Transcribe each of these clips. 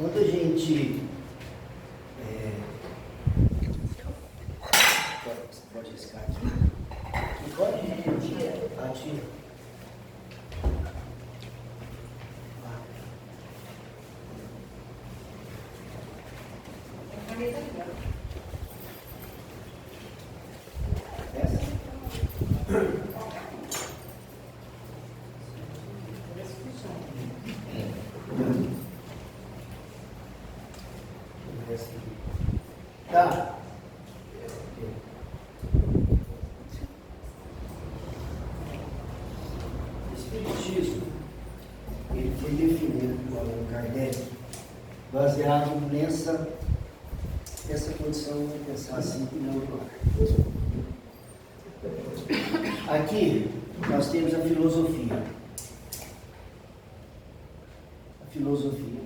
Quando a gente pode riscar aqui? Pode? Atira. Tá. O Espiritismo, ele foi definido por Allan Kardec, baseado nessa condição de pensar assim e não outro lado. Aqui nós temos a filosofia. A filosofia.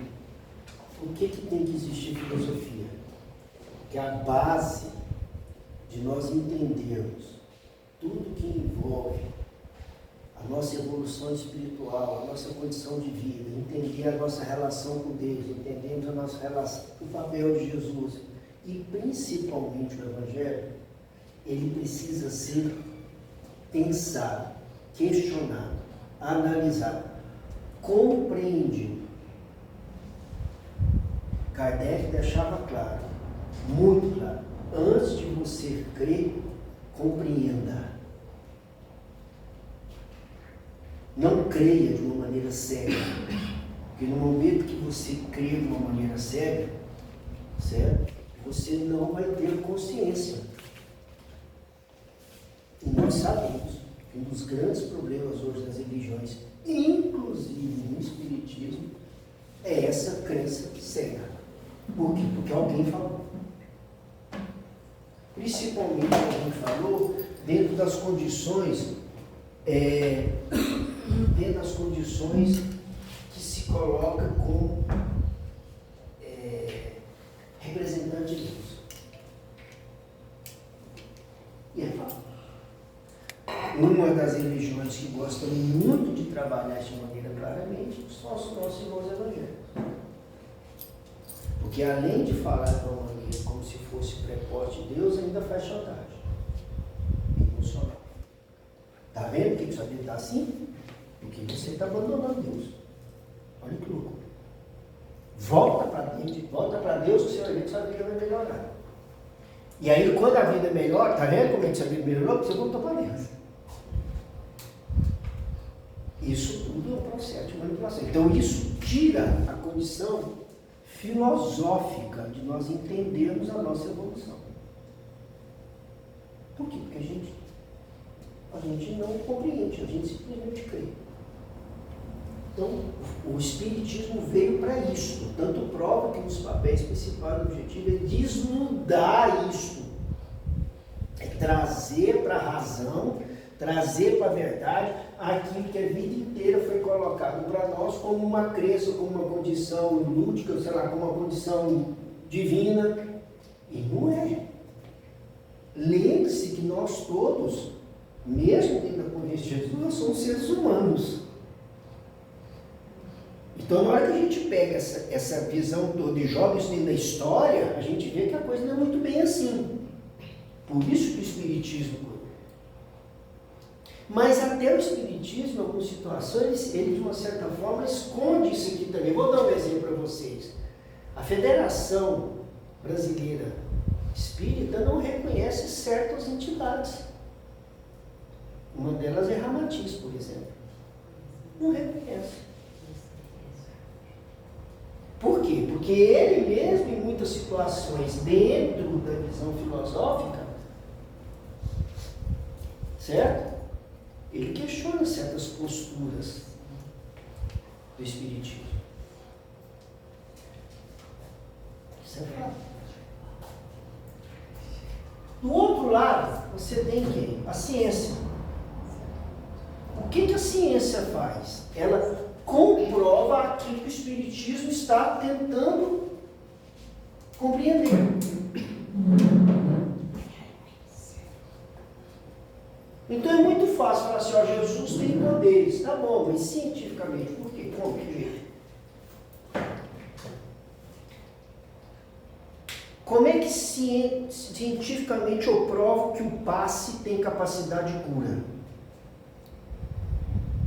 O que tem que existir filosofia? Que a base de nós entendermos tudo que envolve a nossa evolução espiritual, a nossa condição de vida, entender a nossa relação com Deus, entendermos a nossa relação, o papel de Jesus e principalmente o Evangelho, ele precisa ser pensado, questionado, analisado, compreendido. Kardec deixava claro, muito claro, antes de você crer, compreenda. Não creia de uma maneira cega, porque no momento que você crê de uma maneira cega, certo? Você não vai ter consciência. E nós sabemos que um dos grandes problemas hoje das religiões, inclusive no Espiritismo, é essa crença cega. Por quê? Porque alguém falou. Principalmente alguém falou dentro das condições que se coloca como representante de Deus. E é fato. Uma das religiões que gostam muito de trabalhar de maneira claramente são os nossos irmãos evangélicos. Porque além de falar de uma maneira como se fosse preposte de Deus, ainda faz chantagem. Emocional. Está vendo que sua vida está assim? Porque você está abandonando Deus. Olha que louco. Volta para Deus, que você vai ver que sua vida vai melhorar. E aí, quando a vida é melhor, está vendo como é que sua vida melhorou? Porque você voltou para Deus. Isso tudo é um processo de manipulação. Então, isso tira a condição filosófica de nós entendermos a nossa evolução. Por quê? Porque a gente não compreende, a gente simplesmente crê. Então, o Espiritismo veio para isso. Tanto prova que um dos papéis principais do objetivo é desnudar isto. É trazer para a razão, trazer para a verdade aquilo que a vida inteira foi colocado para nós como uma crença, como uma condição lúdica, sei lá, como uma condição divina. E não é. Lembre-se que nós todos, mesmo dentro da consciência de Jesus, nós somos seres humanos. Então, na hora que a gente pega essa visão toda e joga isso dentro da história, a gente vê que a coisa não é muito bem assim. Por isso que o Espiritismo... Mas até o Espiritismo, em algumas situações, ele de uma certa forma esconde isso aqui também. Vou dar um exemplo para vocês. A Federação Brasileira Espírita não reconhece certas entidades. Uma delas é Ramatiz, por exemplo. Não reconhece. Por quê? Porque ele mesmo, em muitas situações, dentro da visão filosófica, certo? Ele questiona certas posturas do Espiritismo. Isso é fato. Do outro lado, você tem quem? A ciência. O que a ciência faz? Ela comprova aquilo que o Espiritismo está tentando compreender. Então é muito fácil falar assim, ó, Jesus tem poderes. Tá bom, mas cientificamente, por quê? Como que jeito? que cientificamente eu provo que o passe tem capacidade de cura?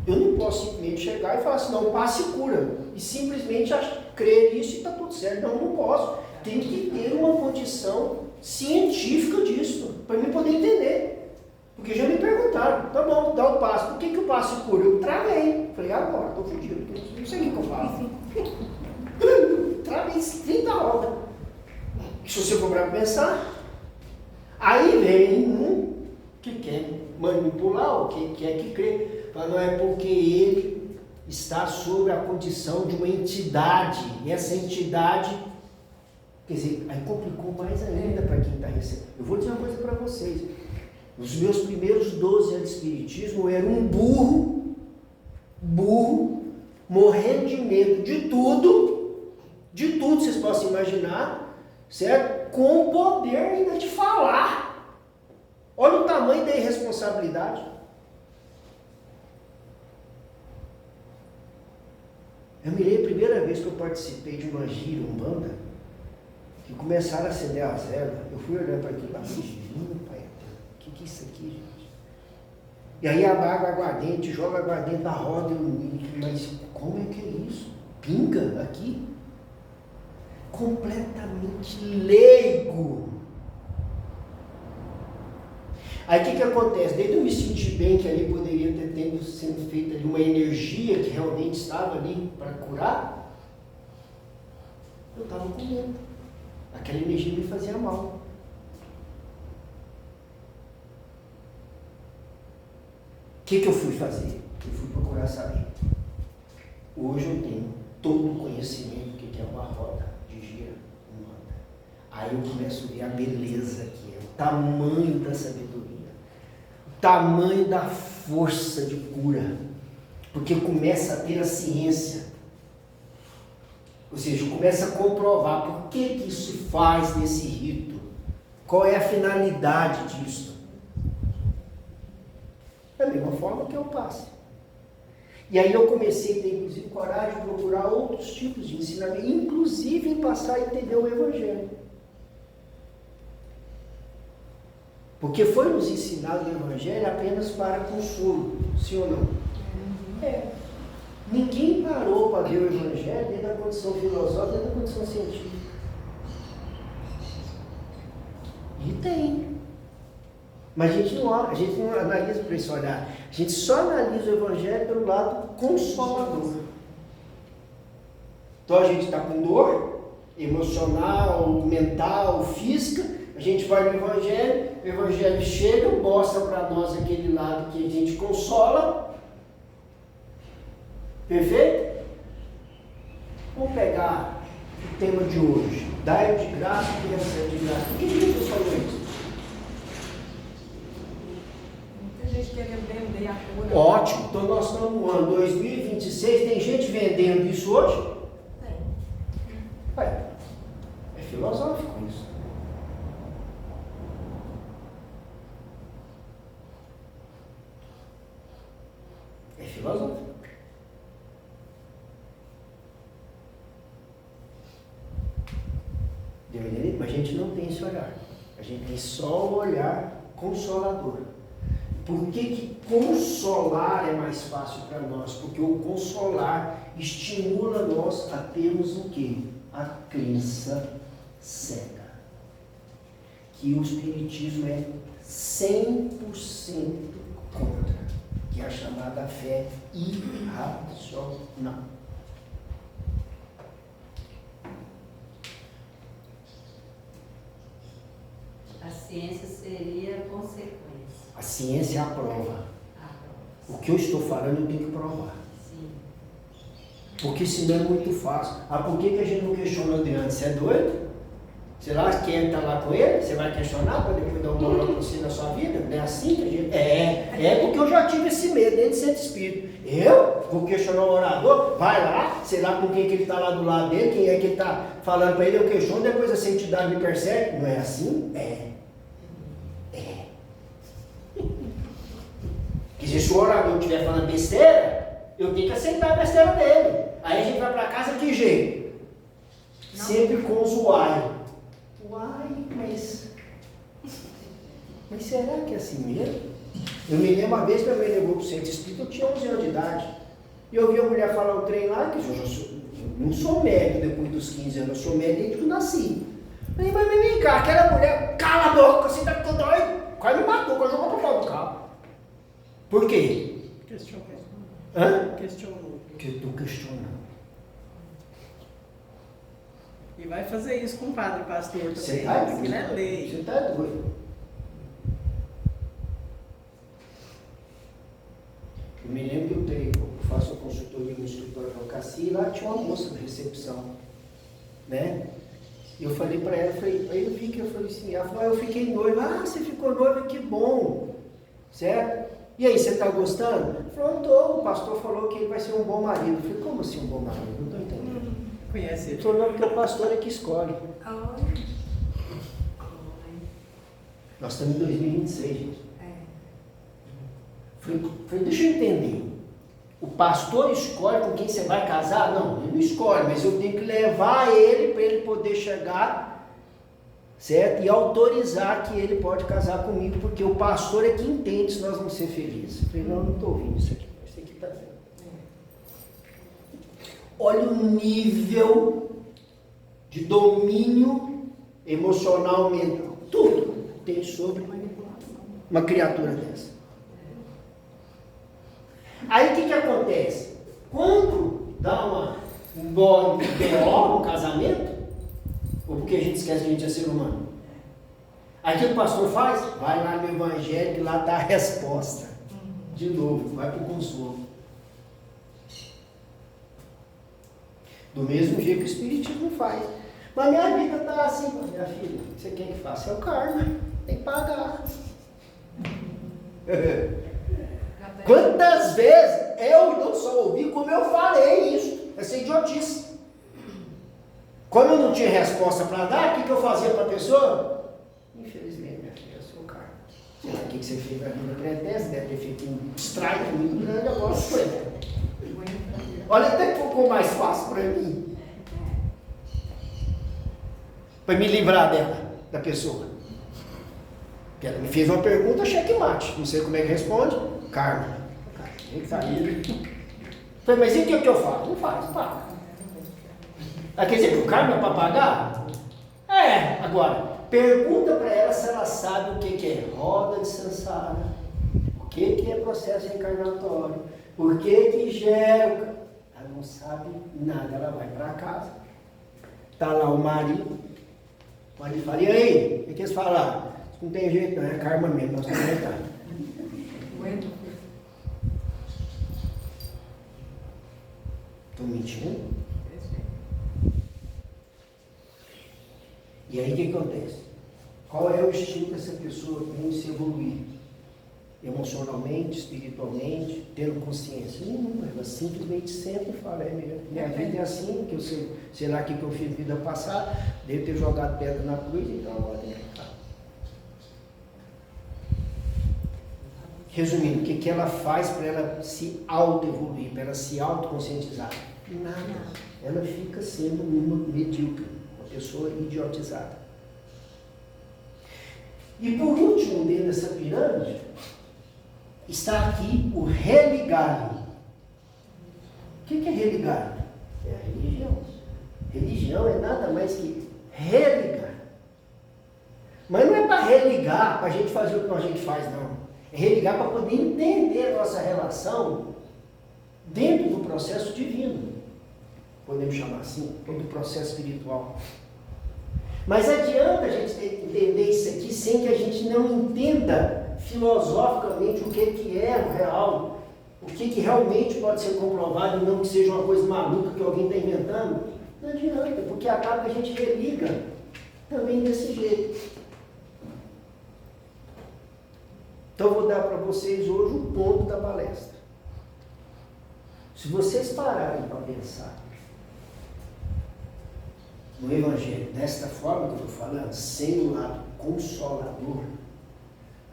Eu não posso simplesmente chegar e falar assim, não, o passe cura. E simplesmente crer nisso e está tudo certo. Não, não posso. Tem que ter uma condição científica disso, para mim poder entender. Porque já me perguntaram, tá bom, dá o passe. Por que o passe cura? Eu travei. Falei, agora, estou fodido. Não sei o que eu faço. Travei 30 rodas. Se você for para pensar, aí vem um que quer manipular, ou que quer que crê. Mas não é porque ele está sob a condição de uma entidade, e essa entidade, quer dizer, aí complicou mais ainda para quem está recebendo. Eu vou dizer uma coisa para vocês, os meus primeiros 12 anos de espiritismo, eu era um burro, morrendo de medo de tudo vocês possam imaginar, certo? Com o poder ainda de falar. Olha o tamanho da irresponsabilidade. Eu me lembro a primeira vez que eu participei de uma gira, Umbanda, que começaram a acender as velas. Eu fui olhando para aquilo lá, pai, o que é isso aqui, gente? E aí a água aguardente, joga aguardente na roda, mas como é que é isso? Pinga aqui? Completamente leigo. Aí o que acontece? Desde eu me sentir bem, que ali poderia ter sendo feita ali uma energia que realmente estava ali para curar, eu estava com medo. Aquela energia me fazia mal. O que eu fui fazer? Eu fui procurar saber. Hoje eu tenho todo o conhecimento do que é uma roda de gira humana. Aí eu começo a ver a beleza que é, o tamanho da sabedoria, o tamanho da força de cura, porque começa a ter a ciência, ou seja, começa a comprovar por que isso se faz nesse rito, qual é a finalidade disso. Da mesma forma que eu passe. E aí eu comecei a ter, inclusive, coragem de procurar outros tipos de ensinamento, inclusive em passar a entender o Evangelho. Porque foi nos ensinado o Evangelho apenas para consolo, sim ou não? É. Ninguém parou para ver o Evangelho dentro da condição filosófica, dentro da condição científica. E tem. Mas a gente não analisa por esse olhar. A gente só analisa o Evangelho pelo lado consolador. Então a gente está com dor emocional, mental, física, a gente vai no Evangelho, o Evangelho chega, mostra para nós aquele lado que a gente consola. Perfeito? Vamos pegar o tema de hoje. Dai de graça e recebe de graça. Por que Jesus falou isso? Gente querendo vender a cura. Ótimo, então nós estamos no ano 2026, tem gente vendendo isso hoje? Tem. É filosófico isso. É filosófico. Deu entender? Mas a gente não tem esse olhar. A gente tem só o olhar consolador. Por que consolar é mais fácil para nós? Porque o consolar estimula nós a termos o quê? A crença cega. Que o Espiritismo é 100% contra. Que é a chamada fé irracional. A ciência seria a consequência. A ciência é a prova. O que eu estou falando eu tenho que provar. Sim. Porque senão é muito fácil. Por que a gente não questionou de antes? Você é doido? Você lá quer estar lá com ele? Você vai questionar para depois dar um nome para você na sua vida? Não é assim que a gente... É porque eu já tive esse medo dentro de centro espírita. Eu vou questionar o orador? Vai lá, sei lá com quem que ele está lá do lado dele, quem é que ele está falando para ele, eu questiono, depois essa entidade me persegue. Não é assim? Quer dizer, se o orador estiver falando besteira, eu tenho que aceitar a besteira dele. Aí a gente vai para casa de que jeito? Não. Sempre com o usuário. Uai, mas será que é assim mesmo? Eu me lembro uma vez que minha mãe levou para o centro espírita, eu tinha 11 anos de idade. E eu vi a mulher falar o trem lá, que eu não sou médico depois dos 15 anos, eu sou médico desde que eu nasci. Falei, mas vem cá, aquela mulher, cala a boca, você tá ficando doido, quase me matou, quase jogou para fora do carro. Por quê? Questionou. Hã? Questionou. Que eu estou questionando. E vai fazer isso com o padre pastor também. Você tá doido? Aquilo é lei. Você tá doido. Eu me lembro que eu faço uma consultoria no escritório de advocacia e lá tinha uma moça na recepção, né? E eu falei para ela, aí eu vi que eu falei assim, ela falou, eu fiquei noiva. Ah, você ficou noiva, que bom, certo? E aí, você está gostando? Ela falou, não estou, o pastor falou que ele vai ser um bom marido. Eu falei, como assim um bom marido? Não estou entendendo. Conhece Ele ele? falou, não, porque o pastor é que escolhe. Olha. Nós estamos em 2026, gente. É. Falei, deixa eu entender. O pastor escolhe com quem você vai casar? Não, ele não escolhe, mas eu tenho que levar ele para ele poder chegar, certo? E autorizar que ele pode casar comigo, porque o pastor é que entende se nós vamos ser felizes. Eu falei, não estou ouvindo isso aqui, isso aqui está vendo. Olha o nível de domínio emocional, mental, tudo tem sobre uma criatura dessa. Aí o que acontece? Quando dá um BO no casamento, ou porque a gente esquece que a gente é ser humano, aí o que o pastor faz? Vai lá no evangelho e lá está a resposta. De novo, vai para o consolo. Do mesmo jeito que o Espiritismo faz. Mas minha vida está assim, minha filha, você quer que faça? É o karma, tem que pagar. Quantas vezes eu não só ouvi, como eu falei isso? Essa idiotice. Como eu não tinha resposta para dar, o que eu fazia para a pessoa? Infelizmente, minha filha, eu sou o karma. Sei lá o que você fez na vida pretesta, deve ter feito um strike muito grande agora. Olha, até que ficou mais fácil para mim. Para me livrar dela, da pessoa. Porque ela me fez uma pergunta, checkmate. Não sei como é que responde. Karma. Falei, mas e o que eu faço? Não faz, paga. Quer dizer que o karma é para pagar? É, agora, pergunta para ela se ela sabe o que é roda de samsara, o que é processo reencarnatório, por que gera. Ela não sabe nada, ela vai para casa. Está lá o marido fala, e aí, o que eles falaram? Não tem jeito, não, é karma mesmo, nós vamos tentar. Estou mentindo? E aí o que acontece? Qual é o estilo que essa pessoa tem de se evoluir? Emocionalmente, espiritualmente, tendo consciência? Não, ela simplesmente senta e fala, minha vida é assim, que eu sei lá o que eu fiz na vida passada, devo ter jogado pedra na cruz, então agora tem que ficar. Resumindo, o que ela faz para ela se auto-evoluir, para ela se autoconscientizar? Nada. Ela fica sendo uma medíocre, uma pessoa idiotizada. E por último, dentro dessa pirâmide, está aqui o religar. O que é religar? É a religião. Religião é nada mais que religar. Mas não é para religar, para a gente fazer o que a gente faz, não. É religar para poder entender a nossa relação dentro do processo divino. Podemos chamar assim, do processo espiritual. Mas adianta a gente entender isso aqui sem que a gente não entenda filosoficamente o que é o real, o que realmente pode ser comprovado e não que seja uma coisa maluca que alguém está inventando. Não adianta, porque acaba que a gente religa também desse jeito. Então eu vou dar para vocês hoje o ponto da palestra. Se vocês pararem para pensar no Evangelho desta forma que eu estou falando, sem o lado consolador,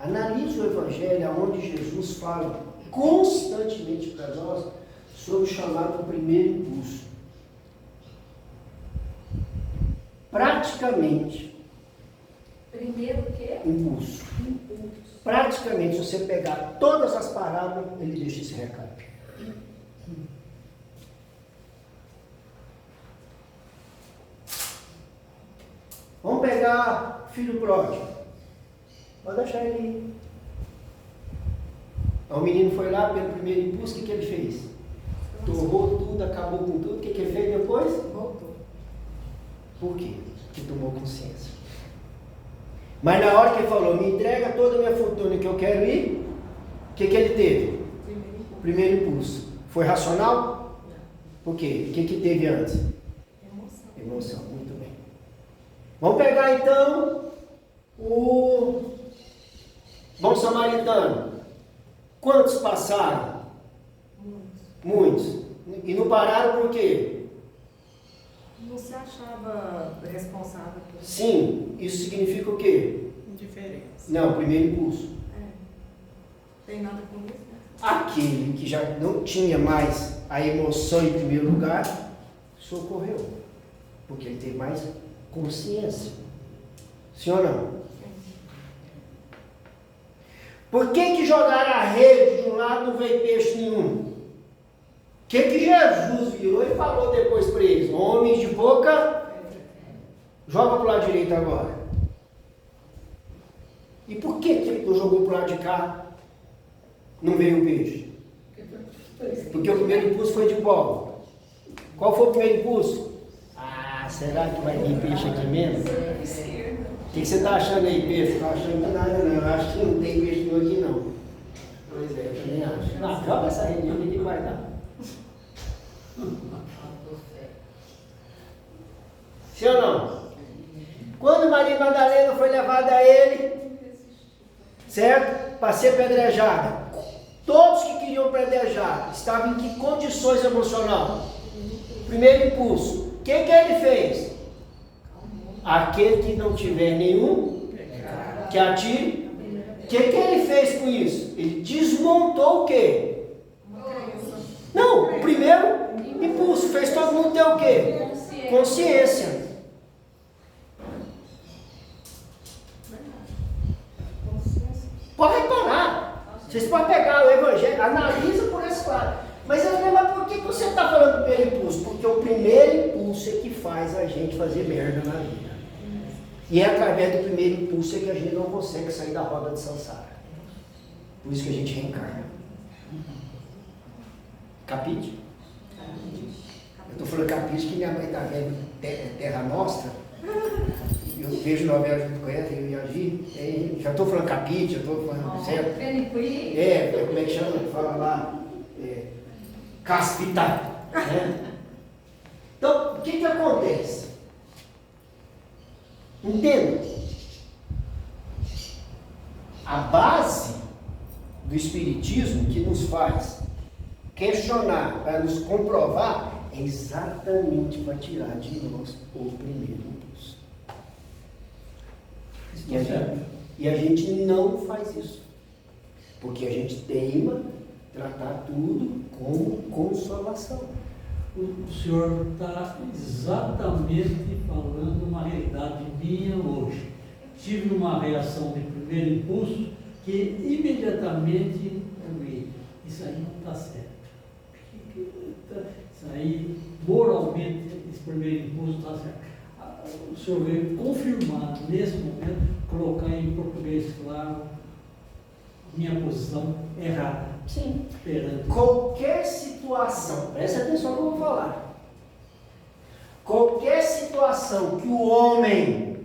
analise o Evangelho onde Jesus fala constantemente para nós sobre o chamado primeiro impulso. Praticamente, Primeiro o quê? Impulso. Praticamente, se você pegar todas as parábolas, ele deixa esse recado. Vamos pegar filho pródigo. Pode deixar ele ir. O menino foi lá pelo primeiro impulso, o que ele fez? Torrou tudo, acabou com tudo. O que ele fez depois? Voltou. Por quê? Porque tomou consciência. Mas na hora que ele falou, me entrega toda a minha fortuna que eu quero ir, o que ele teve? Primeiro impulso. Foi racional? Por quê? O que teve antes? Emoção, muito bem. Vamos pegar então o bom samaritano. Quantos passaram? Muitos. E não pararam por quê? Não se achava responsável por isso. Sim, isso significa o quê? Indiferença. Não, primeiro impulso. Tem nada com isso, né? Aquele que já não tinha mais a emoção em primeiro lugar, socorreu. Porque ele teve mais consciência. Sim ou não? Por que jogaram a rede de um lado não veio peixe nenhum? O que Jesus virou e falou depois para eles? Homens de boca, joga para o lado direito agora. E por que ele não jogou para o lado de cá? Não veio o peixe? Porque o primeiro impulso foi de bola. Qual foi o primeiro impulso? Ah, será que vai vir peixe aqui mesmo? O que você está achando aí, peixe? Não estou achando que nada não. Eu acho que não tem peixe nenhum aqui não. Pois é, eu também acho. Não, joga essa rede aqui que vai dar. Sim ou não? Quando Maria Madalena foi levada a ele, certo? Para ser pedrejada. Todos que queriam pedrejar estavam em que condições emocionais? Primeiro impulso. O que ele fez? Aquele que não tiver nenhum, que atire. O que ele fez com isso? Ele desmontou o quê? Não, o primeiro impulso. Fez todo mundo ter o quê? Consciência. Pode reparar. Vocês podem pegar o evangelho, analisa por esse lado. Mas por que você está falando do primeiro impulso? Porque o primeiro impulso é que faz a gente fazer merda na vida. E é através do primeiro impulso é que a gente não consegue sair da roda de samsara. Por isso que a gente reencarna. Capite? Eu estou falando capite que minha mãe está vendo Terra Nostra. Eu vejo novela junto com ela, eu e a Gi. Já estou falando capite, já estou falando certo. Como é que chama? Fala lá. Caspita. Né? Então, o que acontece? Entenda. A base do Espiritismo que nos faz questionar, para nos comprovar, é exatamente para tirar de nós o primeiro impulso. E a gente não faz isso. Porque a gente teima tratar tudo como consolação. O senhor está exatamente falando uma realidade minha hoje. Tive uma reação de primeiro impulso que imediatamente eu vi. Isso aí não está certo. Isso aí, moralmente, esse primeiro impulso está certo. O senhor veio confirmar, nesse momento, colocar em português claro minha posição errada. Sim. Perante. Qualquer situação, presta atenção no que eu vou falar. Qualquer situação que o homem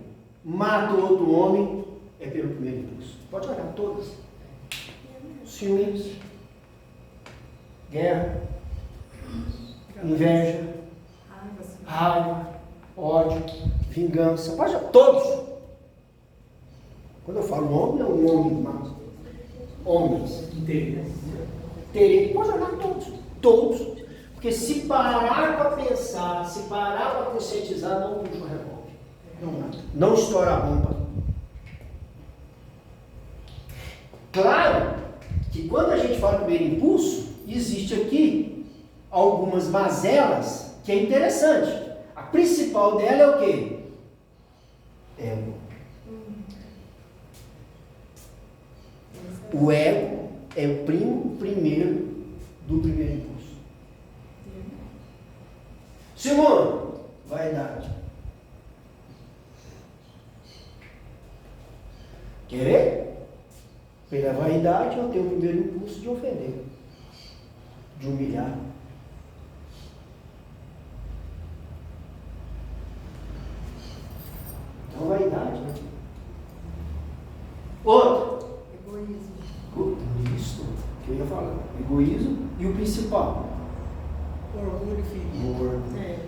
mata o outro homem é pelo primeiro impulso. Pode olhar todas. Ciúmes, guerra, inveja, raiva, ódio, vingança. Pode olhar todos. Quando eu falo homem, não é um homem mau. Homens. Terei, pode olhar todos. Porque se parar para pensar, se parar para conscientizar, não puxa o revólver. Não estoura a bomba. Claro que quando a gente fala do primeiro impulso, existe aqui algumas mazelas que é interessante. A principal dela é o quê? Ego. O ego é o primo primeiro do primeiro impulso. Segundo, vaidade. Quer ver? Pela vaidade eu tenho o primeiro impulso de ofender, de humilhar. Então, vaidade, né? Outro. Egoísmo. Isso que eu ia falar. Egoísmo e o principal. Orgulho, filho.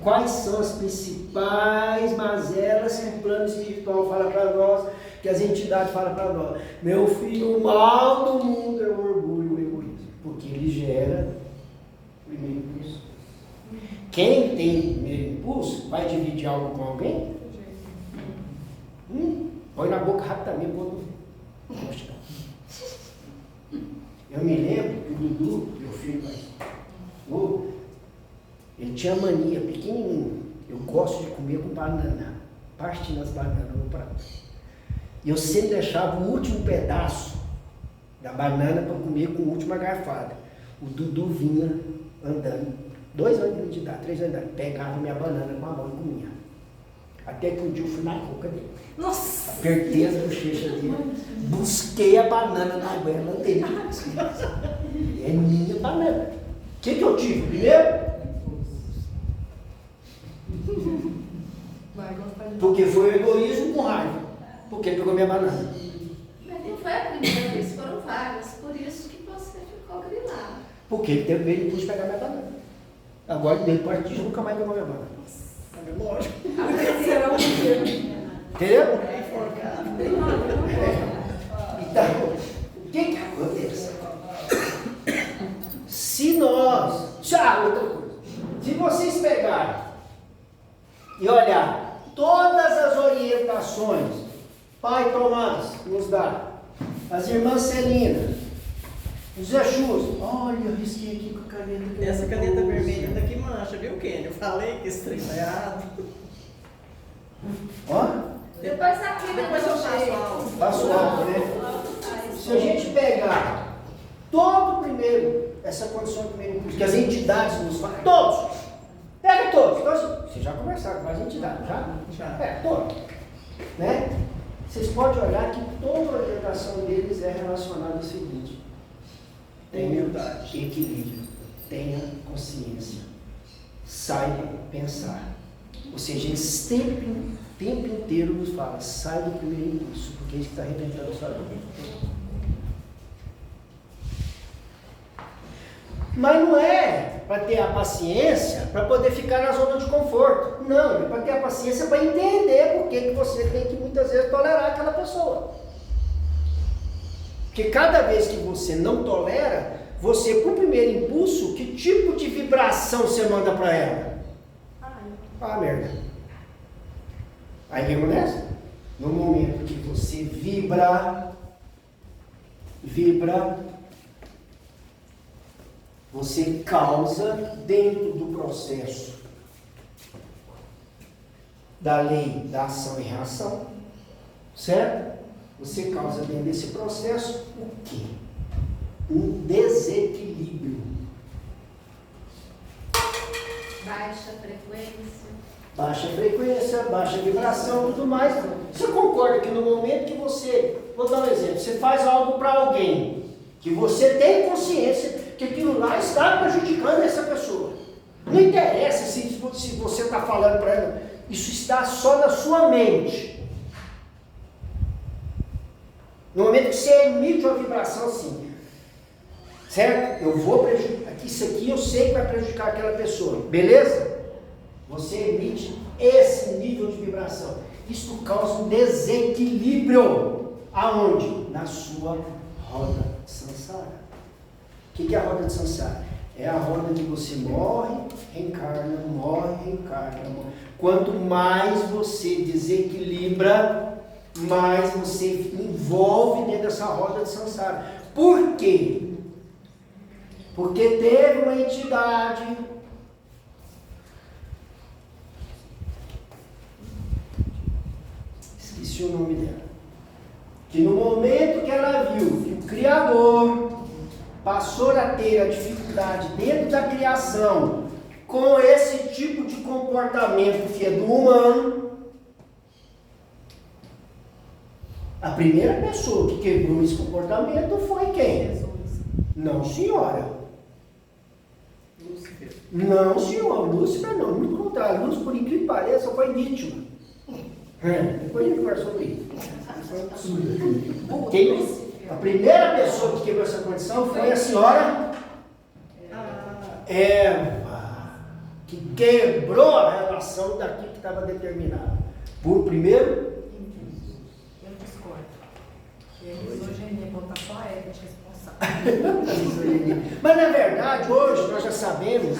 Quais são as principais mazelas que o plano espiritual fala para nós, que as entidades falam para nós? Meu filho, o mal do mundo é o orgulho e o egoísmo, porque ele gera o primeiro impulso. Quem tem o primeiro impulso vai dividir algo com alguém? Põe na boca rapidamente quando. Eu me lembro que o Dudu, meu filho mais novo, ele tinha mania, pequenininho. Eu gosto de comer com banana, partindo as bananas no prato. E eu sempre deixava o último pedaço da banana para comer com a última garfada. O Dudu vinha andando, 2 anos de idade, 3 anos de idade, pegava minha banana com a mão e comia. Até que um dia eu fui na boca dele. Nossa! Apertei as bochechas dele, busquei a banana na goela dele. É minha banana. O que eu tive primeiro? Vai gostar de Porque foi o egoísmo com raiva. Porque ele pegou minha banana. Mas não foi a primeira vez, foram várias, por isso que você ficou grilado. Porque ele teve medo de pegar minha banana. Agora, depois de nunca mais pegou minha banana. Lógico. Será um dia. Entendeu? É enforcado. Então, o que acontece? Se nós... outra coisa. Se vocês pegarem e olhar todas as orientações, Pai Tomás nos dá, as irmãs Celina, os Exus, olha, eu risquei aqui com a caneta. Essa caneta vermelha daqui mancha, viu, Kenny? Eu falei que esse trem tá errado. Ó, Depois aqui, Depois eu passo algo. passo alto, né? Se a gente pegar todo primeiro, essa condição do primeiro impulso, que as entidades nos falam, todos, pega todos. Então, assim, vocês já conversaram com as entidades, já? Já. É, todos. Né? Vocês podem olhar que toda a orientação deles é relacionada ao seguinte: tenha Humildade. equilíbrio, tenha consciência, saiba pensar. Ou seja, eles sempre, o tempo inteiro nos falam, sai do primeiro impulso, porque é isso que está arrebentando a sua vida. Mas não é para ter a paciência para poder ficar na zona de conforto. Não, é para ter a paciência para entender por que você tem que muitas vezes tolerar aquela pessoa. Porque cada vez que você não tolera, você, por primeiro impulso, que tipo de vibração você manda para ela? Ah, merda. Aí o que acontece? No momento que você vibra, você causa dentro do processo da lei da ação e reação, certo? Você causa dentro desse processo o quê? Um desequilíbrio. Baixa frequência. Baixa frequência, baixa vibração, tudo mais. Você concorda que no momento que você, vou dar um exemplo, você faz algo para alguém, que você tem consciência que aquilo lá está prejudicando essa pessoa. Não interessa se você está falando para ela, isso está só na sua mente. No momento que você emite uma vibração assim, certo? Eu vou prejudicar, isso aqui eu sei que vai prejudicar aquela pessoa, beleza? Você emite esse nível de vibração. Isso causa um desequilíbrio. Aonde? Na sua roda de samsara. O que é a roda de samsara? É a roda que você morre, reencarna, morre, reencarna. Morre. Quanto mais você desequilibra, mais você envolve dentro dessa roda de samsara. Por quê? Porque teve uma entidade esqueci o nome dela, que no momento que ela viu que o Criador passou a ter a dificuldade dentro da criação com esse tipo de comportamento que é do humano, a primeira pessoa que quebrou esse comportamento foi quem? Jesus. Não, senhora. Lúcifer. Não, senhor. Lúcifer não. Muito contrário. Lúcifer, por incrível que pareça, foi vítima. Depois a gente conversa sobre isso. Isso é um absurdo. A primeira pessoa que quebrou essa condição foi a senhora Eva, que quebrou a relação daquilo que estava determinado. Por primeiro, Eu discordo. Que é misoginia, contar só a Eva de responsável. mas na verdade, hoje nós já sabemos,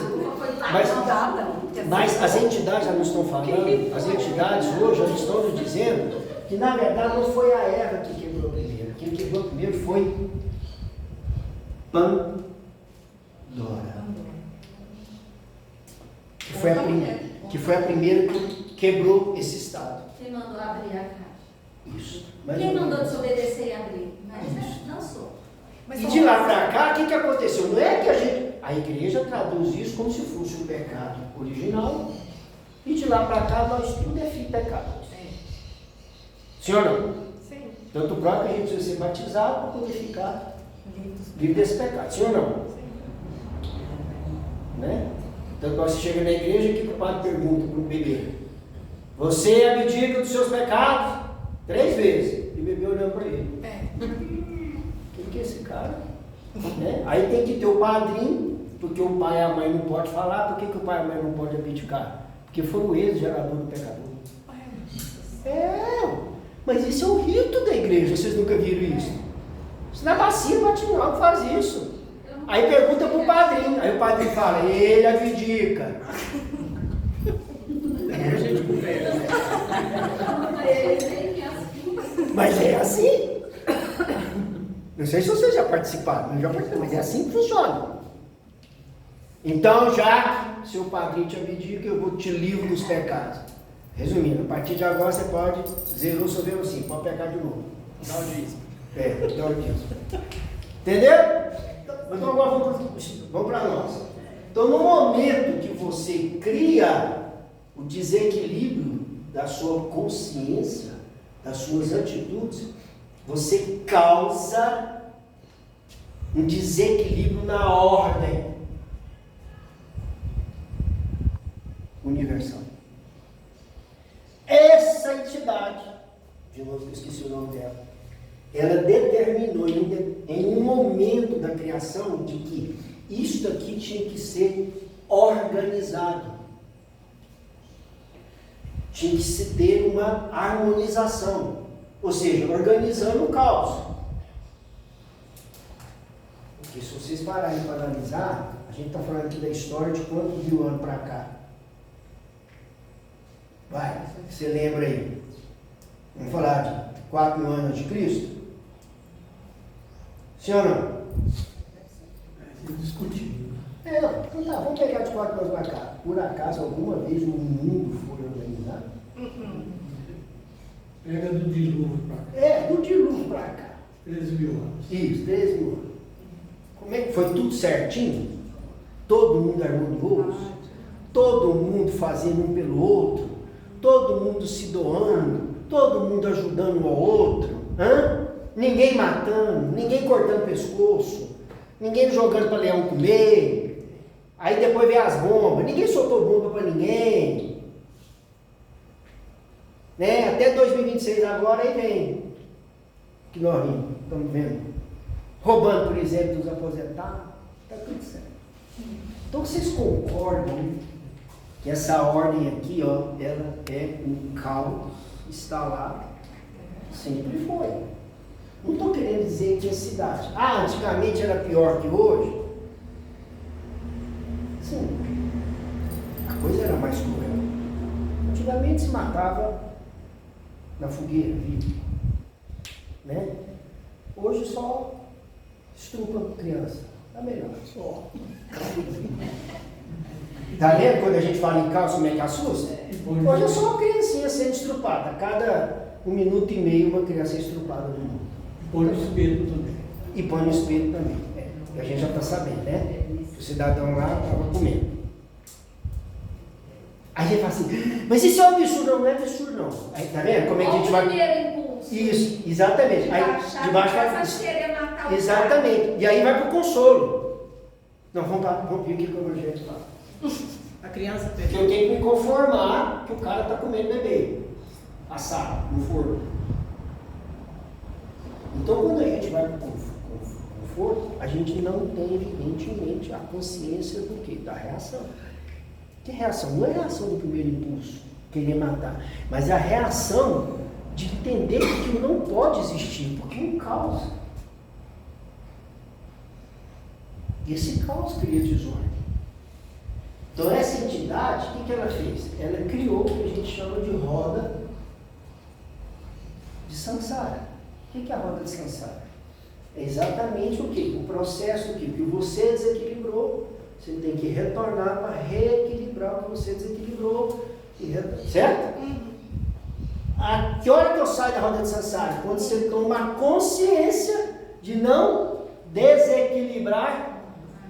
mas as entidades já nos estão falando, as entidades hoje já estão nos dizendo que na verdade não foi a Eva que quebrou primeiro. Quem quebrou primeiro foi Pandora. Que foi a primeira que quebrou esse estado. Quem mandou abrir a caixa? Isso. Quem mandou desobedecer e abrir? Não sou. E de lá para cá, o que aconteceu? Não é que a igreja traduz isso como se fosse um pecado original, e de lá para cá nós tudo é filho de pecado. Sim ou não? Sim. Tanto próprio que a gente precisa ser batizado para poder ficar livre desse pecado. Sim ou não? Né? Então quando você chega na igreja, o que o padre pergunta para o bebê? Você abdica dos seus pecados 3 vezes. E o bebê olhando para ele. Quem que é esse cara? Né? Aí tem que ter o padrinho, porque o pai e a mãe não podem falar. Por que o pai e a mãe não podem abdicar? Porque foram eles gerador do pecador. Mas isso é o rito da igreja, vocês nunca viram isso? Isso na bacia batinal que faz isso. Aí pergunta para o padrinho, aí o padrinho fala, ele abdica. Aí a gente conversa. Mas é assim. Não sei se vocês já participaram, mas é assim que funciona. Então, já que seu padrinho te abdica, eu vou te livro dos pecados. Resumindo, a partir de agora você pode, zerou seu velocínio, pode pecar de novo. Dá o dízimo. Dá o dízimo. Entendeu? Então agora vamos para nós. Então, no momento que você cria o desequilíbrio da sua consciência, das suas atitudes, você causa um desequilíbrio na ordem universal. Essa entidade, de novo eu esqueci o nome dela, ela determinou em um momento da criação de que isso aqui tinha que ser organizado. Tinha que se ter uma harmonização. Ou seja, organizando o caos. Porque se vocês pararem para analisar, a gente está falando aqui da história de quantos mil anos para cá. Vai, você lembra aí? Vamos falar de 4 mil anos de Cristo? Sim ou não? É discutível. Então tá, vamos pegar de 4 anos para cá. Por acaso, alguma vez o mundo foi organizado? Pega do dilúvio para cá. Do dilúvio para cá. 13.000 anos. Isso, 13 mil anos. Como é que foi tudo certinho? Todo mundo harmonioso? Todo mundo fazendo um pelo outro? Todo mundo se doando? Todo mundo ajudando um ao outro? Ninguém matando, ninguém cortando pescoço, ninguém jogando para leão comer. Aí depois vem as bombas, ninguém soltou bomba para ninguém. Né? Até 2026 agora aí vem. Que nós estamos vendo. Roubando, por exemplo, dos aposentados. Está tudo certo. Então vocês concordam que essa ordem aqui, ó, ela é um caos instalado? Sempre foi. Não estou querendo dizer que é cidade. Antigamente era pior que hoje? Sim. A coisa era mais cruel. Antigamente se matava na fogueira, vivo. Né? Hoje só estrupa criança. Tá melhor. Só. Tá vendo quando a gente fala em caos, como é que assusta? Hoje é só uma criancinha sendo estrupada. A cada 1 minuto e meio uma criança é estrupada no mundo. Põe no espeto também. E põe no espelho também. Que a gente já está sabendo, né? O cidadão lá estava comendo. Aí ele fala assim, mas isso é um absurdo, não é absurdo não. Aí tá vendo como é que a gente vai. O primeiro impulso. Isso, exatamente. Aí de baixo vai. Faz querer matar o Exatamente. E aí vai pro consolo. Não, vamos ver o que o Evangelho fala. A criança Porque perdeu. eu tenho que me conformar que o cara está comendo bebê. Assado, no forno. Então quando a gente vai pro conforto, a gente não tem, evidentemente, a consciência do quê? Da reação. Que reação? Não é a reação do primeiro impulso, querer matar, mas é a reação de entender que aquilo não pode existir, porque é um caos. E esse caos cria desordem. Então essa entidade, o que ela fez? Ela criou o que a gente chama de roda de samsara. O que é a roda de samsara? É exatamente o quê? O processo que você desequilibrou, você tem que retornar para reequilibrar o que você desequilibrou. Certo? A que hora que eu saio da roda de samsara? Quando você toma consciência de não desequilibrar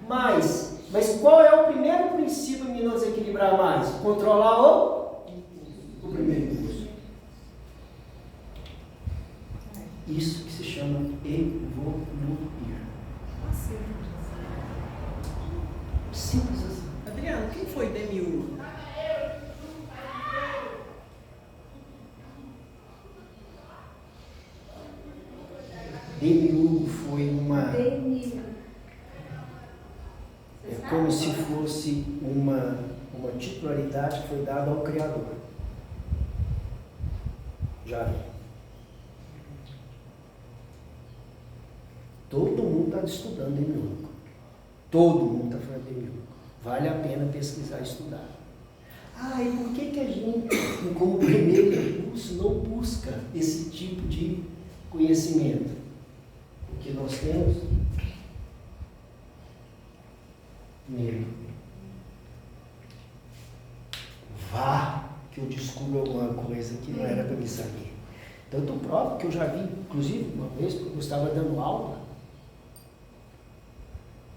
mais. Mas qual é o primeiro princípio em não desequilibrar mais? Controlar o primeiro impulso. Isso que se chama evoluir. Simples assim. Adriano, quem foi Demiurgo? Demiurgo foi uma... Demiurgo. É como se fosse uma titularidade que foi dada ao Criador. Já vi. Todo mundo está estudando Demiurgo. Todo mundo está falando Demiurgo. Vale a pena pesquisar e estudar. E por que a gente, como primeiro impulso, não busca esse tipo de conhecimento? Porque nós temos medo. Vá, que eu descubro alguma coisa que não era para me saber. Tanto próprio que eu já vi, inclusive, uma vez, porque eu estava dando aula,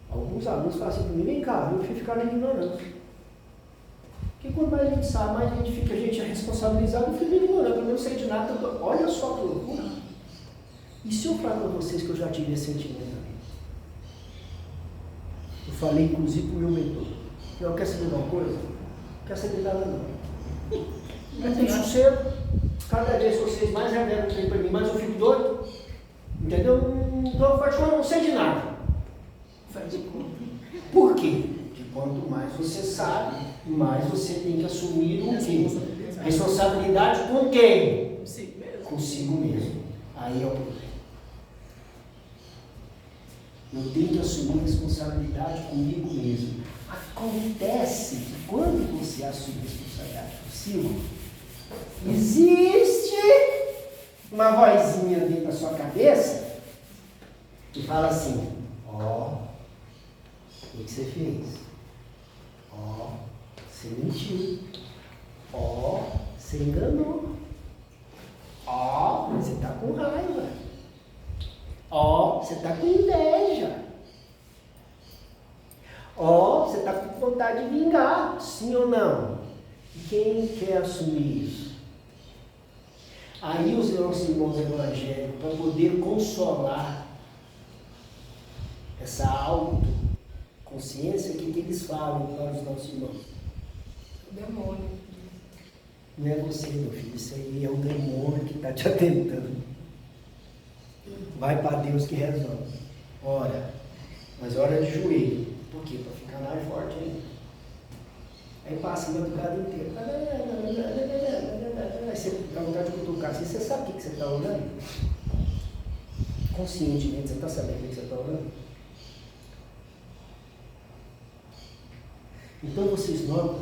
alguns alunos falam assim para mim, vem cá, eu fui ficar na ignorância. Porque quanto mais a gente sabe, mais a gente é responsabilizado, eu fico ignorante, eu não sei de nada. Olha só que loucura. E se eu falar para vocês que eu já tive esse sentimento também? Eu falei, inclusive, para o meu mentor. Eu quero saber de uma coisa? Não quero saber nada, não. Não tem sossego. Cada vez vocês mais revelam tem para mim, mas eu fico doido. Entendeu? Então, eu não sei de nada. Por quê? Porque quanto mais você sabe, mais você tem que assumir o quê? Responsabilidade com quem? Consigo mesmo. Aí é o problema. Eu tenho que assumir responsabilidade comigo mesmo. Acontece que quando você assume responsabilidade consigo, existe uma vozinha dentro da sua cabeça que fala assim, o que você fez? Você mentiu. Você enganou. Você está com raiva. Você está com inveja. Você está com vontade de vingar. Sim ou não? Quem quer assumir isso? Aí os nossos irmãos evangélicos, para poder consolar essa autoconsciência, o que eles falam para os nossos irmãos? O demônio. Não é você, meu filho, isso aí é o demônio que está te atentando. Vai para Deus que resolve. Ora, mas ora de joelho. Por quê? Para ficar mais forte ainda. Aí passa a madrugada inteira. Aí você dá vontade de cutucar assim, você sabe o que você está orando? Conscientemente, você está sabendo o que você está orando? Então vocês notam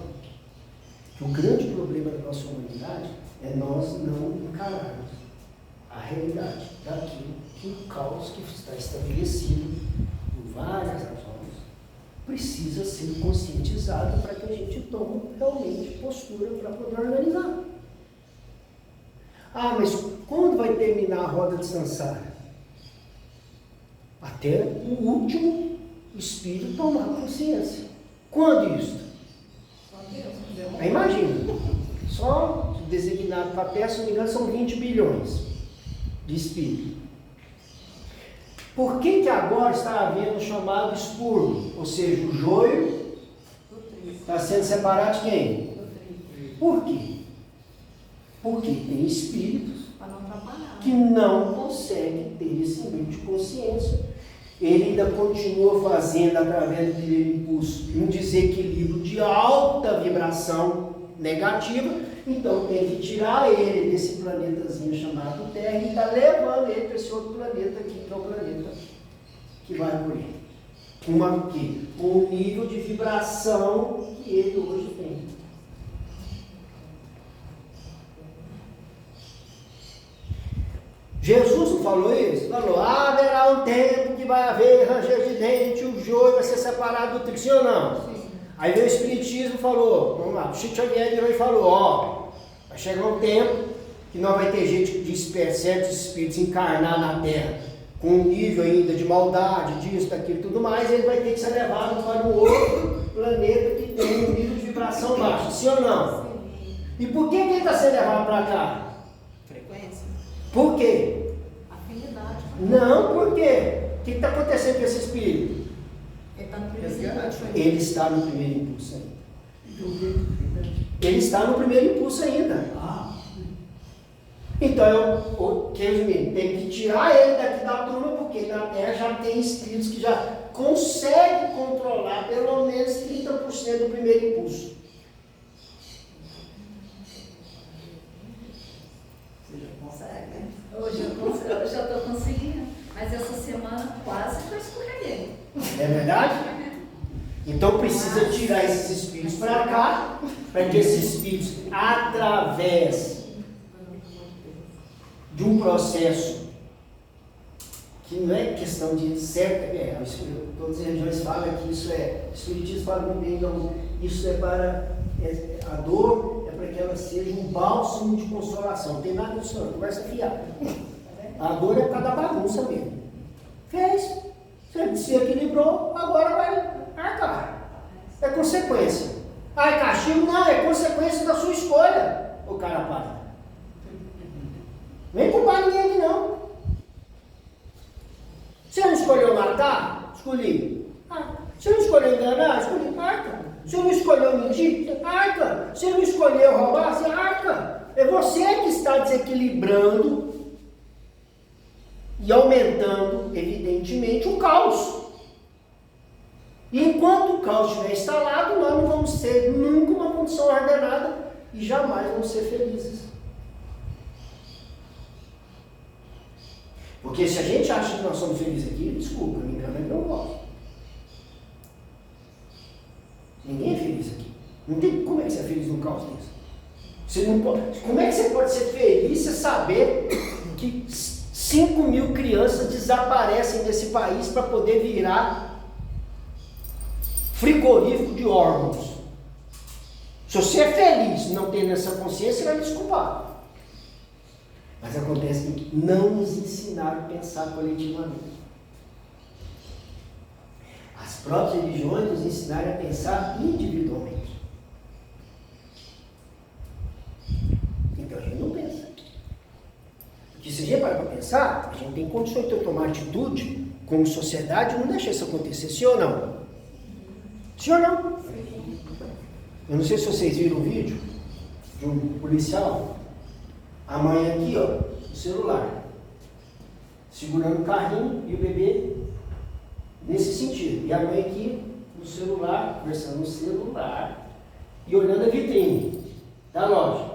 que o grande problema da nossa humanidade é nós não encararmos a realidade daquilo que o caos que está estabelecido por várias razões precisa ser conscientizado para que a gente tome realmente postura para poder organizar. Mas quando vai terminar a roda de samsara? Até o último espírito tomar consciência. Quando isso? Só Deus que deu. Aí imagina, só designado para a Terra, se não me engano, são 20 bilhões de espíritos. Por que agora está havendo o chamado expurgo? Ou seja, o joio está sendo separado de quem? Por quê? Porque tem espíritos Para não atrapalhar. que não conseguem ter esse nível de consciência. Ele ainda continua fazendo, através do primeiro impulso, um desequilíbrio de alta vibração negativa, então tem que tirar ele desse planetazinho chamado Terra e está levando ele para esse outro planeta aqui, que é o planeta que vai por ele. Com o nível de vibração que ele hoje tem. Jesus não falou isso? Falou, haverá um tempo que vai haver ranger de dente, o joio vai ser separado do trigo, sim ou não? Sim. Aí veio o Espiritismo e falou, vamos lá, o Chico Xavier virou e falou, vai chegar um tempo que não vai ter gente de certos espíritos encarnar na Terra, com um nível ainda de maldade, disso, daquilo e tudo mais, ele vai ter que ser levado para um outro planeta que tem um nível de vibração baixo, sim ou não? Sim. E por que ele está sendo levado para cá? Frequência. Por quê? Afinidade. Não, por quê? O que está acontecendo com esse espírito? Ele está no primeiro impulso ainda. Ele está no primeiro impulso ainda. Ele está no primeiro impulso ainda. Então, tem que tirar ele daqui da turma, porque na Terra já tem espíritos que já conseguem controlar pelo menos 30% do primeiro impulso. Hoje eu já estou conseguindo, mas essa semana quase que eu escorreguei. É verdade? Então precisa tirar esses espíritos para cá, para que esses espíritos, através de um processo que não é questão de certa, todas as religiões falam que isso é, o Espiritismo fala muito bem, então, isso é para, a dor é para que ela seja um bálsamo de consolação, não tem nada disso não, conversa fiada. A dor é por causa da bagunça mesmo. Fez, você se equilibrou, agora vai arcar. É consequência. É castigo? Não, é consequência da sua escolha, o cara pai. Nem culpar ninguém aqui não. Você não escolheu matar? Escolhi. Você não escolheu enganar? Escolhi. Arca. Você não escolheu mentir? Arca. Você não escolheu roubar? Você arca. É você que está desequilibrando e aumentando, evidentemente, o caos. E enquanto o caos estiver instalado, nós não vamos ter nunca uma condição ordenada e jamais vamos ser felizes. Porque se a gente acha que nós somos felizes aqui, desculpa, me engano, eu não gosto. Ninguém é feliz aqui. Não tem como é que você é feliz num caos desse. Você não pode, como é que você pode ser feliz se saber que 5.000 crianças desaparecem desse país para poder virar frigorífico de órgãos? Se você é feliz não tendo essa consciência, você vai me desculpar. Mas acontece que não nos ensinaram a pensar coletivamente. As próprias religiões nos ensinaram a pensar individualmente. Então a gente não pensa. Porque se a gente parar para pensar, a gente tem condições de tomar atitude como sociedade e não deixar isso acontecer, sim ou não? Sim ou não? Eu não sei se vocês viram o vídeo de um policial. A mãe aqui, ó, no celular, segurando o carrinho e o bebê nesse sentido. E a mãe aqui no celular, conversando no celular e olhando a vitrine da loja.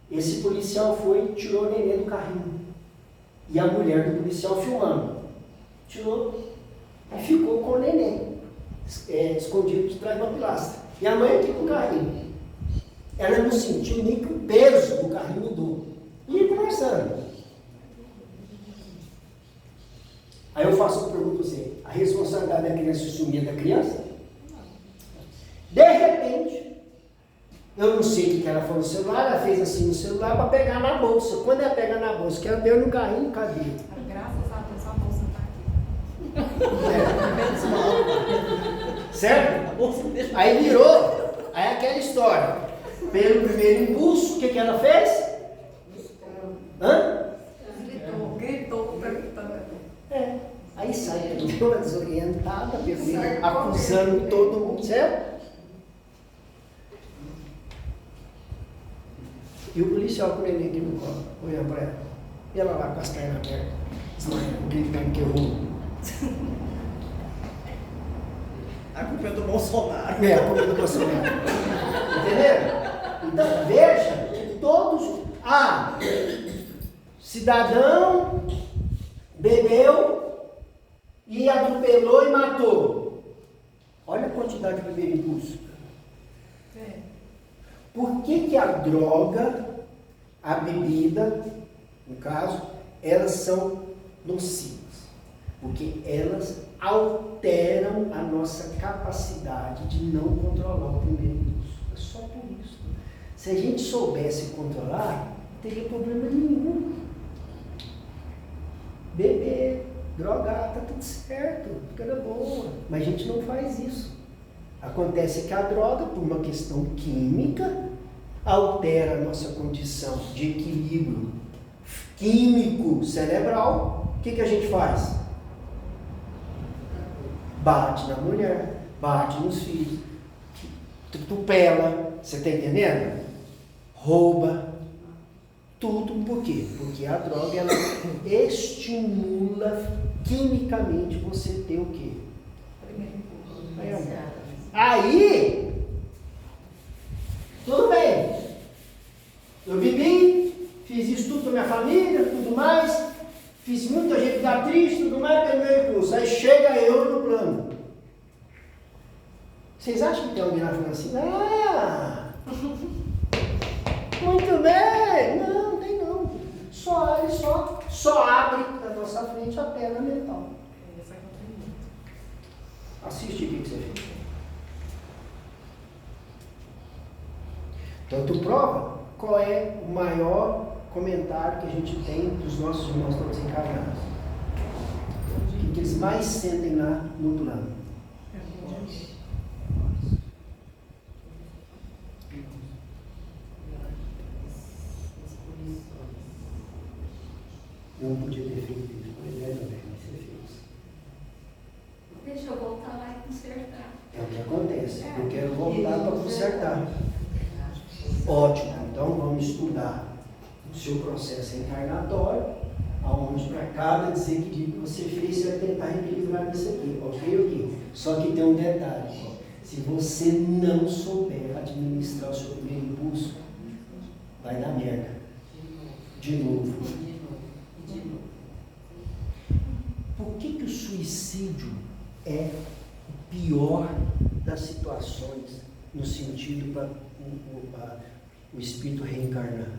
Esse policial foi e tirou o neném do carrinho. E a mulher do policial filmando. Tirou e ficou com o neném, escondido de trás de uma pilastra. E a mãe aqui com o carrinho. Ela não sentiu nem que o peso do carrinho mudou. E ia conversando. Aí eu faço uma pergunta para você. A responsabilidade da criança assumir da criança? De repente, eu não sei o que ela falou no celular, ela fez assim no celular para pegar na bolsa. Quando ela pega na bolsa, que ela deu no carrinho, cadê? Graças a Deus a bolsa está aqui. Certo? Aí virou, aí aquela história. Pelo primeiro impulso, o que ela fez? Hã? Gritou, perguntando. Aí sai toda desorientada, acusando todo mundo, certo? E o policial com o neném aqui no colo, olhando para ela. E ela lá com as pernas abertas, gritando que errou. A culpa é do Bolsonaro. É, a culpa do Bolsonaro. Entenderam? Então, veja que todos... cidadão bebeu e atropelou e matou. Olha a quantidade de primeiro impulso. Por que a droga, a bebida, no caso, elas são nocivas? Porque elas alteram a nossa capacidade de não controlar o primeiro impulso. É só por isso. Se a gente soubesse controlar, não teria problema nenhum. Beber, drogar, tá tudo certo, fica boa. Mas a gente não faz isso. Acontece que a droga, por uma questão química, altera a nossa condição de equilíbrio químico cerebral. O que a gente faz? Bate na mulher, bate nos filhos, tupela, você está entendendo? Rouba, tudo por quê? Porque a droga ela estimula quimicamente você ter o quê? Aí, tudo bem, eu bebi, fiz isso tudo com a minha família, tudo mais, fiz muita gente ficar triste, tudo mais, pelo meu impulso. Aí chega eu no plano. Vocês acham que tem alguém lá falando assim? Muito bem! Não, tem não. Só abre na nossa frente a perna mental. Assiste o que você fez. Então, tu prova qual é o maior comentário que a gente tem dos nossos irmãos todos encarnados. O que eles mais sentem lá no plano? Eu não podia ter feito isso, pois é, meu bem, mas você fez. Deixa eu voltar lá e consertar. É o que acontece. Eu quero voltar para consertar. Ótimo, então vamos estudar o seu processo encarnatório, aonde para cada desequilíbrio que você fez, você vai tentar equilibrar isso aqui, ok? Só que tem um detalhe, se você não souber administrar o seu primeiro impulso, vai dar merda. De novo. Por que o suicídio é o pior das situações no sentido para o espírito reencarnar?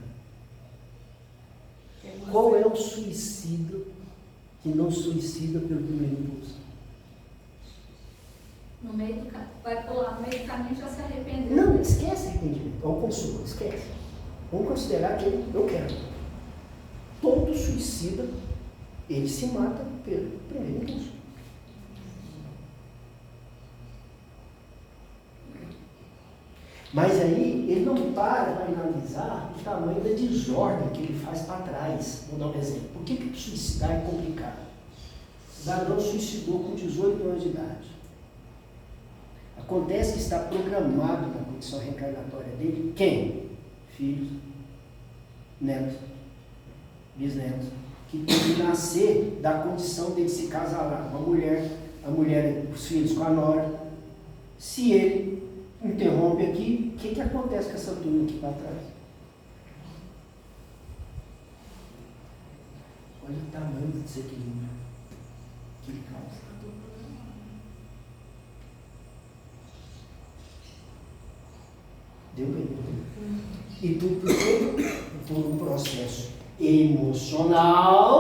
Qual é o suicida que não suicida pelo primeiro impulso? No meio do vai pular no meio do caminho já se arrependeu. Não, esquece arrependimento. Ou consuma, esquece. Vamos considerar que eu quero. Todo suicida, ele se mata pelo primeiro impulso. Mas aí ele não para analisar o tamanho da desordem que ele faz para trás. Vou dar um exemplo. Por que suicidar é complicado? O cidadão suicidou com 18 anos de idade. Acontece que está programado na condição reencarnatória dele quem? Filhos, netos, bisnetos, que tem que nascer da condição dele se casar lá com a mulher, os filhos com a nora. Se ele interrompe aqui, o que acontece com essa turma aqui para trás? Olha o tamanho do desequilíbrio que ele causa. Deu para entender? E tudo por quê? Por um processo emocional.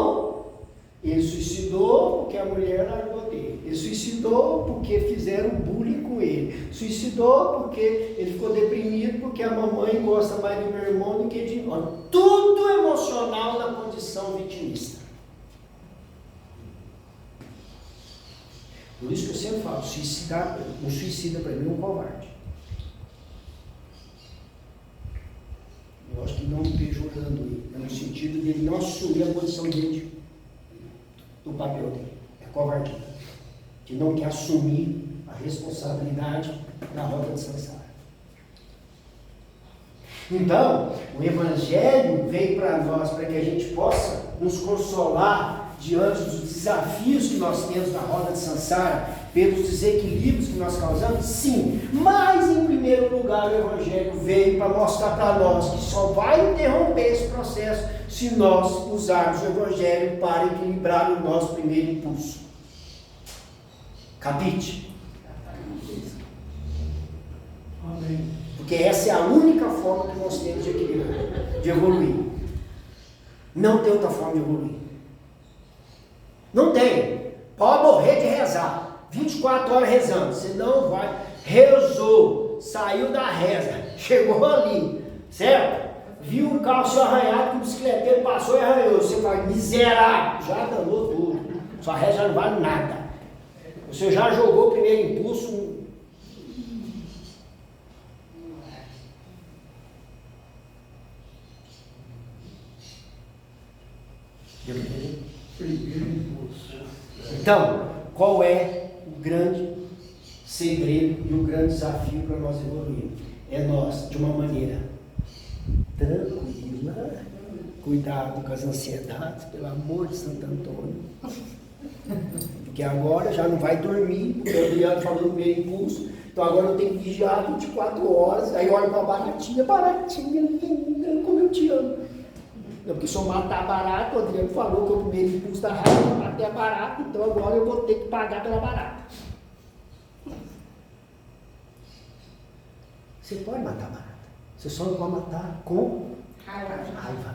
Ele suicidou porque a mulher largou dele. Ele suicidou porque fizeram bullying com ele. Suicidou porque ele ficou deprimido porque a mamãe gosta mais do meu irmão do que de nós. Tudo emocional na condição vitimista. Por isso que eu sempre falo, um suicida para mim é um covarde. Eu acho que não pejorando ele, no sentido dele não assumir a posição dele, do papel dele. É covardia. Que não quer assumir a responsabilidade da roda de Sansara. Então, o Evangelho veio para nós para que a gente possa nos consolar diante dos desafios que nós temos na roda de Sansara, pelos desequilíbrios que nós causamos, sim. Mas, em primeiro lugar, o Evangelho veio para mostrar para nós que só vai interromper esse processo se nós usarmos o Evangelho para equilibrar o nosso primeiro impulso. Capite? Amém. Porque essa é a única forma que nós temos de equilibrar, de evoluir. Não tem outra forma de evoluir. Não tem. Pode morrer de rezar. 24 horas rezando. Você não vai. Rezou. Saiu da reza. Chegou ali. Certo? Viu um carro seu arranhado que o bicicleteiro passou e arranhou. Você vai, miserável. Já danou tudo. Sua reza já não vale nada. Você já jogou o primeiro impulso. Primeiro impulso. Então, qual é o grande segredo e o grande desafio para nós evoluirmos? É nós, de uma maneira tranquila, cuidado com as ansiedades, pelo amor de Santo Antônio. Porque agora já não vai dormir, porque o Adriano falou no primeiro impulso, então agora eu tenho que vigiar 24 horas, aí olha para a baratinha, linda, como eu te amo. Não, porque se eu matar barata, o Adriano falou que o primeiro impulso da raiva é matar a barata, então agora eu vou ter que pagar pela barata. Você pode matar a barata, você só não pode matar com raiva,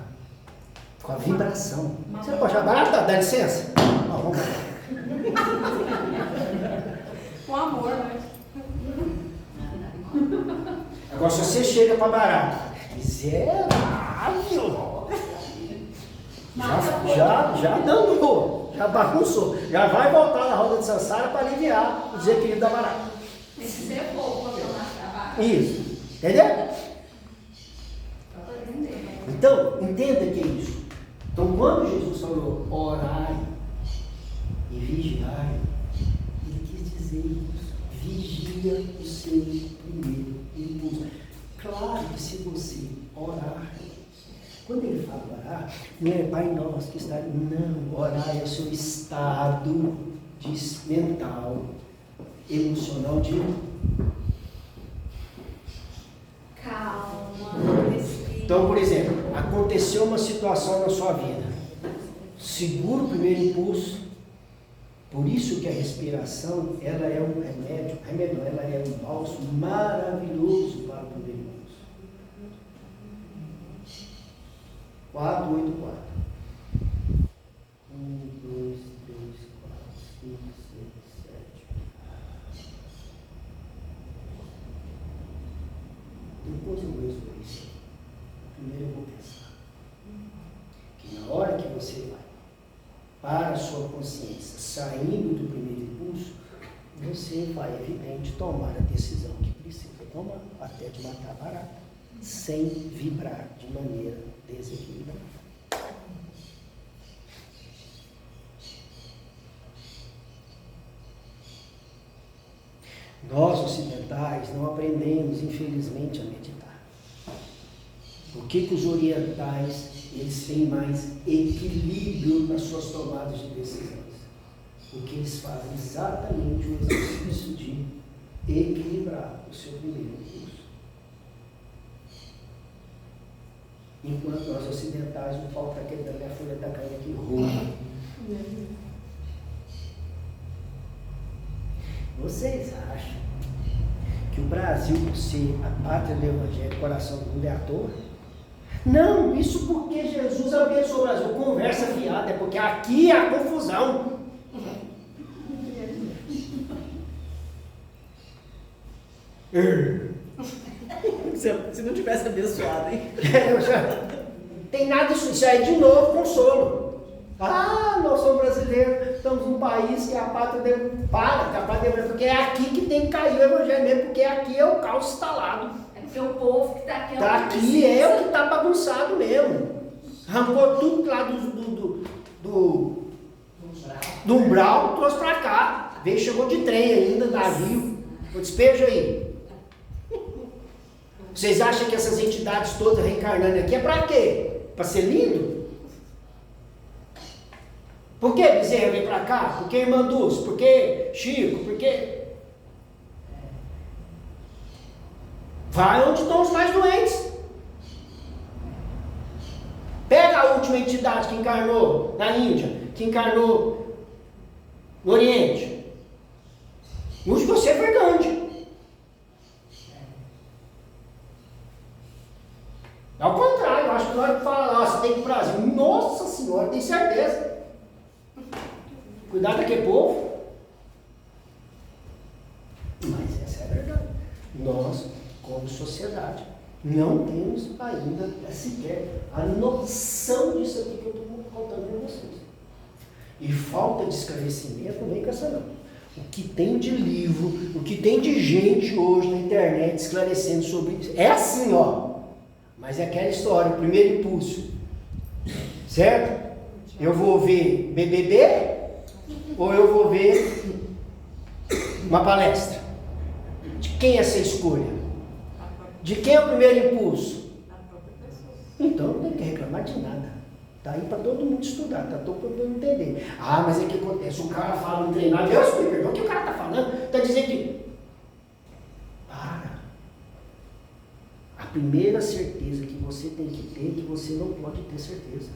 com a vibração. Você não pode chamar barata? Dá licença? Não, vamos lá. Com amor, né? Agora, se você chega para barata, miserável, já danou, já bagunçou, já vai voltar na roda de Sansara para aliviar o desequilíbrio da barata. Tem que ser pouco para tomar trabalho. Isso, entendeu? Então, entenda que é isso. Então, quando Jesus falou orai e vigiai, ele quis dizer isso. Vigia o seu primeiro impulso. Claro que se você orar, quando ele fala orar, não é Pai Nosso que está. Não, orar é o seu estado mental, emocional de Calma, respira. Então, por exemplo, aconteceu uma situação na sua vida. Segura o primeiro impulso. Por isso que a respiração, ela é um remédio, ela é um bálsamo maravilhoso para o primeiro impulso. 4, 8, 4. 1, 2, 3, 4, 5, 6, 7. Depois eu vou resolver isso. Primeiro eu vou pensar que na hora que você vai para a sua consciência, saindo do primeiro impulso, você vai, evidente, tomar a decisão que precisa tomar, até de matar a barata, sem vibrar de maneira desequilibrada. Nós, ocidentais, não aprendemos, infelizmente, a meditar. Por que os orientais, eles têm mais equilíbrio nas suas tomadas de decisões? Porque eles fazem exatamente o exercício de equilibrar o seu primeiro impulso. Enquanto nós ocidentais, o pau está quebrando e a folha está caindo aqui roxa. Vocês acham que o Brasil, por ser a pátria do Evangelho, coração do mundo, é à toa? Não, isso porque Jesus abençoou o Brasil. Conversa fiada, é porque aqui é a confusão. Se não tivesse abençoado, hein? Tem nada disso, isso aí é de novo consolo. Ah, nós somos brasileiros, estamos num país que a pátria deve para, que a pátria deve, porque é aqui que tem que cair o evangelho mesmo, porque aqui é o caos instalado. É porque o povo que está aqui Tá aqui é o que está bagunçado mesmo. Arrancou tudo lá do umbral, trouxe para cá. Veio, chegou de trem ainda, navio. O despejo aí. Vocês acham que essas entidades todas reencarnando aqui é para quê? Para ser lindo? Por que Bezerra veio para cá? Por que Irmã Dulce? Por que Chico? Por que... Vai onde estão os mais doentes. Pega a última entidade que encarnou na Índia, que encarnou no Oriente. Use você é verdade. Ao contrário, eu acho que na hora que fala, nossa, tem que ir para o Brasil. Nossa Senhora, tem certeza. Cuidado daquele povo. Mas essa é a verdade. Nós, como sociedade, não temos ainda sequer a noção disso aqui que eu estou contando para vocês. E falta de esclarecimento não vem com essa não. O que tem de livro, o que tem de gente hoje na internet esclarecendo sobre isso. É assim, ó. Mas é aquela história, o primeiro impulso. Certo? Eu vou ver BBB ou eu vou ver uma palestra? De quem é essa escolha? De quem é o primeiro impulso? Então não tem que reclamar de nada. Está aí para todo mundo estudar, está todo mundo entender. Ah, mas é que acontece, o cara fala no treinado, Deus me perdoa, o que o cara está falando? Está dizendo que... Para. A primeira certeza que você tem que ter é que você não pode ter certeza.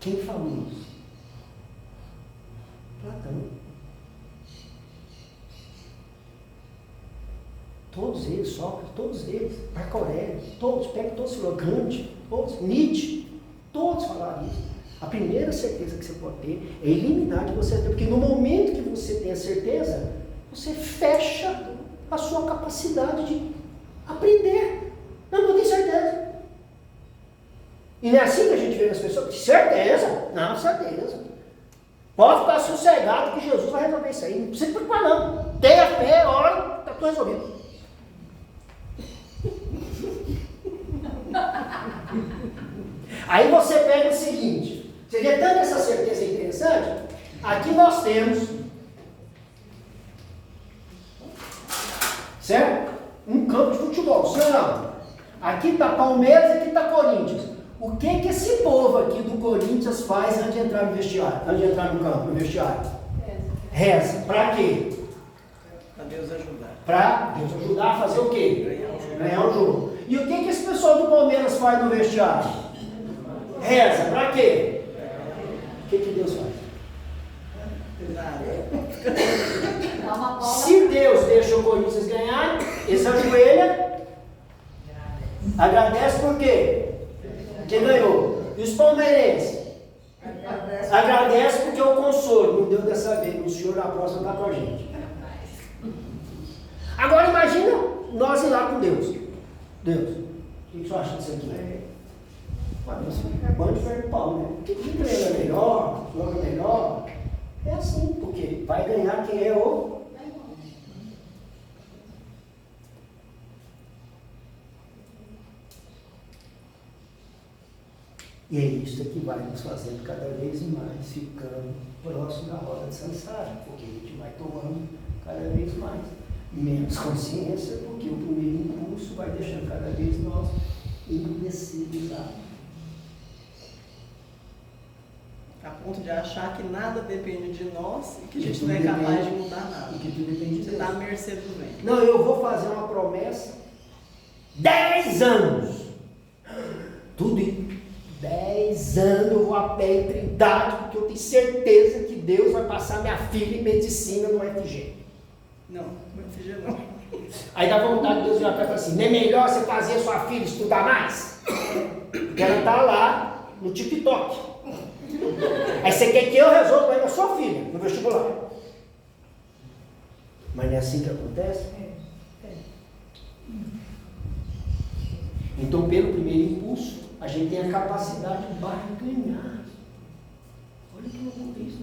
Quem falou isso? Platão. Todos eles, Sócrates, todos eles, Marco Aurélio, todos, pega todos, Kant, todos, Nietzsche, todos falaram isso. A primeira certeza que você pode ter é eliminar de você, porque no momento que você tem a certeza, você fecha a sua capacidade de aprender. Não tem certeza. E não é assim que a gente vê nas pessoas, certeza, não, certeza. Pode ficar sossegado que Jesus vai resolver isso aí, não precisa preocupar não. Tenha fé, ora, está tudo resolvido. Aí você pega o seguinte, você vê tanto essa certeza interessante, aqui nós temos, certo? Um campo de futebol, sim ou não? Aqui está Palmeiras e aqui está Corinthians. O que esse povo aqui do Corinthians faz antes de entrar no vestiário, antes de entrar no campo, no vestiário? Reza. Para quê? Para Deus ajudar. Para Deus ajudar a fazer o quê? Ganhar o jogo. E o que esse pessoal do Palmeiras faz no vestiário? Reza. Para quê? O que Deus faz? Nada. Se Deus deixa o Corinthians ganhar, eles ajoelham, agradece por quê? Quem ganhou? E os palmeirenses? Agradece porque o consolo não deu dessa vez, o Senhor na próxima está com a gente. Agora imagina nós ir lá com Deus. Deus, o que você acha disso aqui? É bom de ferro de pau, né? Quem treina melhor, joga melhor, é assim, porque vai ganhar quem é o... E é isso que vai nos fazendo cada vez mais ficando próximo da roda de Sansara, porque a gente vai tomando cada vez mais menos consciência, porque o primeiro impulso vai deixando cada vez nós endurecidos. A ponto de achar que nada depende de nós e que a gente Que não é tudo capaz de depende- mudar nada. E que tudo depende de Você Deus. está à mercê do vento. Não, eu vou fazer uma promessa. 10 anos. Tudo isso. 10 anos eu vou a pé em Trindade, porque eu tenho certeza que Deus vai passar minha filha em medicina no FG. Não, meu filho não. Aí dá vontade de Deus virar para ela assim, não é melhor você fazer a sua filha estudar mais? Porque ela está lá no TikTok. Aí você quer que eu resolva aí na sua filha, no vestibular. Mas não é assim que acontece? Então, pelo primeiro impulso, a gente tem a capacidade de barganhar. Olha que loucura isso.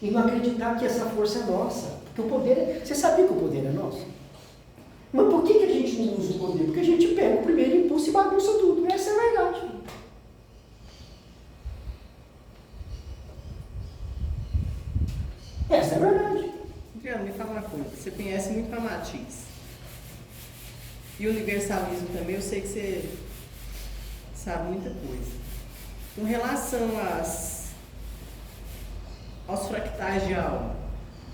E não acreditar que essa força é nossa. Porque o poder é... Você sabia que o poder é nosso? Mas por que a gente não usa o poder? Porque a gente pega o primeiro impulso e bagunça tudo. Essa é a verdade. Essa é a verdade. Adriano, me fala uma coisa. Você conhece muito Ramatiz. E universalismo também, eu sei que você sabe muita coisa. Com relação aos fractais de alma,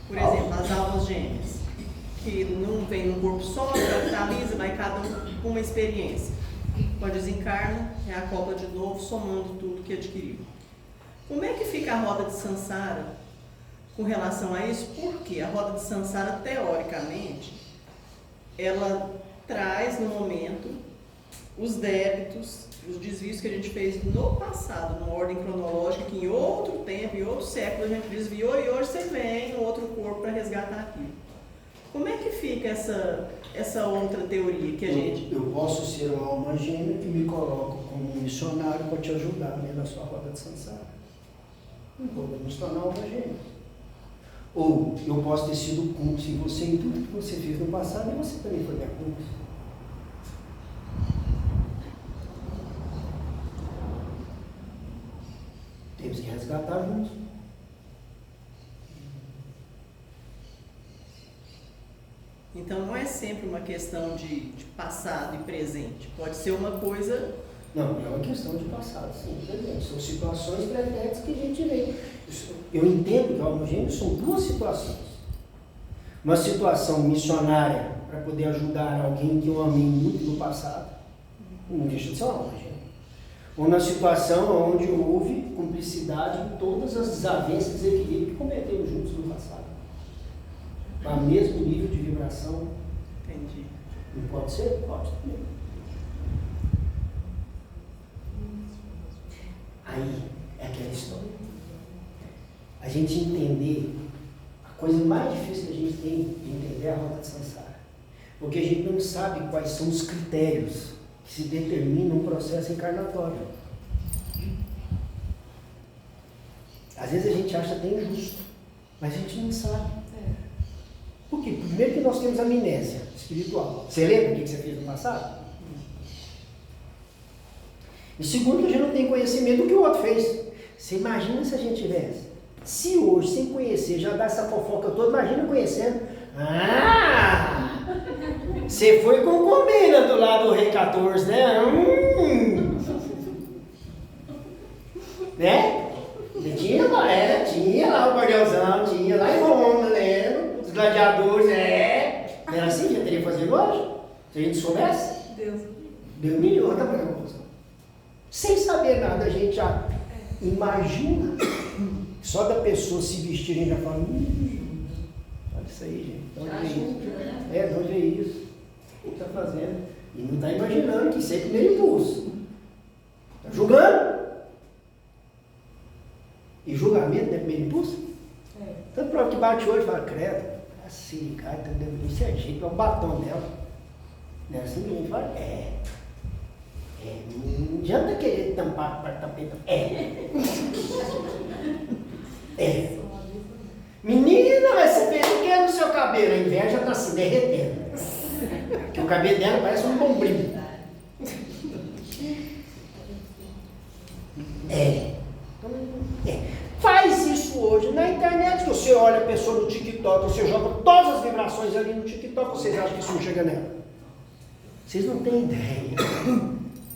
por exemplo, as almas gêmeas, que não vem num corpo só, fractaliza, vai cada um com uma experiência. Quando desencarna, é a cobra de novo, somando tudo que adquiriu. Como é que fica a roda de Sansara com relação a isso? Porque a roda de Sansara, teoricamente, ela traz no momento os débitos, os desvios que a gente fez no passado, numa ordem cronológica, que em outro tempo, em outro século a gente desviou e hoje você vem no outro corpo para resgatar aquilo. Como é que fica essa outra teoria que a gente... Eu posso ser uma alma gêmea que me coloco como um missionário para te ajudar na sua roda de Sansara. Vou me tornar uma alma gêmea. Ou eu posso ter sido cúmplice em você em tudo que você fez no passado e você também foi minha cúmplice. Temos que resgatar juntos. Então não é sempre uma questão de passado e presente. Pode ser uma coisa... Não, é uma questão de passado, sim, presente. São situações pretéritas que a gente vê. Eu entendo que a alma gêmea são duas situações. Uma situação missionária para poder ajudar alguém que eu amei muito no passado, não deixa de ser uma alma gêmea. Ou na situação onde houve cumplicidade em todas as desavenças e desequilíbrios que cometemos juntos no passado. A mesmo nível de vibração. Entendi. Não pode ser? Pode também. Aí é aquela história. A gente entender, a coisa mais difícil que a gente tem de entender é a roda de Sansara. Porque a gente não sabe quais são os critérios que se determinam um processo encarnatório. Às vezes a gente acha até injusto, mas a gente não sabe. Por quê? Primeiro que nós temos amnésia espiritual. Você lembra o que você fez no passado? E segundo, que a gente não tem conhecimento do que o outro fez. Você imagina se a gente tivesse. Se hoje, sem conhecer, já dá essa fofoca toda, imagina conhecendo. Ah! Você foi com combina do lado do Rei 14, né? Né? Tinha lá o Guardiãozão, tinha lá em Roma, lembra? Os gladiadores, Não era assim que eu teria que fazer hoje? Se a gente soubesse? Deus me livre, tá bom. Sem saber nada, a gente já imagina. Só da pessoa se vestir, a gente já fala, olha isso aí, gente. De onde é isso? De onde é isso? O que está fazendo? E não está imaginando que isso é primeiro impulso. Está julgando. E julgamento não é primeiro impulso? Tanto prova que bate o olho e fala, credo, assim, cara, isso é jeito, é o batom dela. Não é assim que a gente fala? Não adianta querer tampar para tapete. Menina, mas você fez o que no seu cabelo? A inveja está se derretendo. Porque o cabelo dela parece um bombril. Faz isso hoje na internet, que você olha a pessoa no TikTok, você joga todas as vibrações ali no TikTok, vocês acham que isso não chega nela? Vocês não têm ideia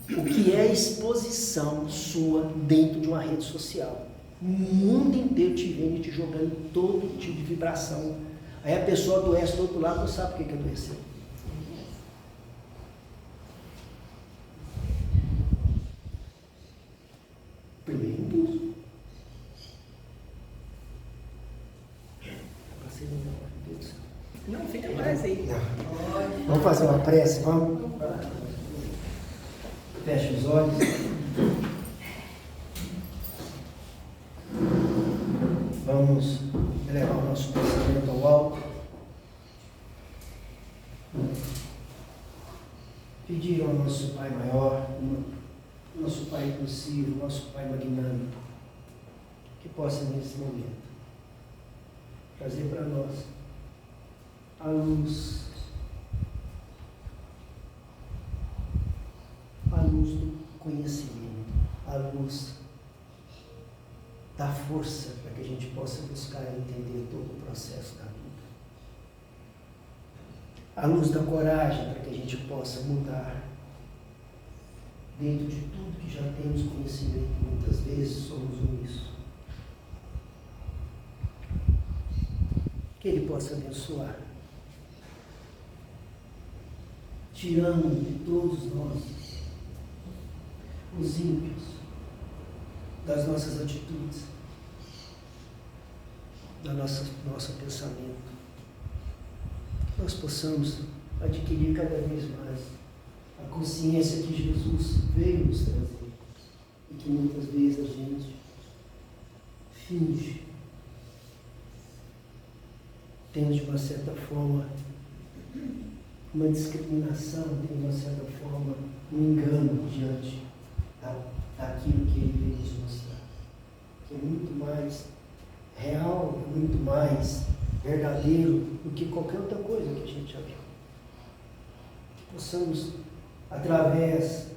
o que é a exposição sua dentro de uma rede social. O mundo inteiro te vendo e te jogando todo tipo de vibração. Aí a pessoa adoece do outro lado, não sabe por que adoeceu. Primeiro impulso. Não, fica mais aí. Vamos fazer uma prece, vamos? Feche os olhos. Vamos elevar o nosso pensamento ao alto. Pedir ao nosso Pai maior, nosso Pai inclusivo, nosso Pai magnânimo, que possa nesse momento trazer para nós a luz do conhecimento, a luz da força para que a gente possa buscar entender todo o processo da vida. A luz da coragem para que a gente possa mudar dentro de tudo que já temos conhecimento. Muitas vezes somos omissos. Que Ele possa abençoar, tirando de todos nós os ímpios das nossas atitudes, do nosso pensamento. Que nós possamos adquirir cada vez mais a consciência que Jesus veio nos trazer e que muitas vezes a gente finge, tendo de uma certa forma uma discriminação, tem de uma certa forma um engano diante daquilo que Ele veio nos mostrar, que é muito mais real, é muito mais verdadeiro do que qualquer outra coisa que a gente já viu. Que possamos, através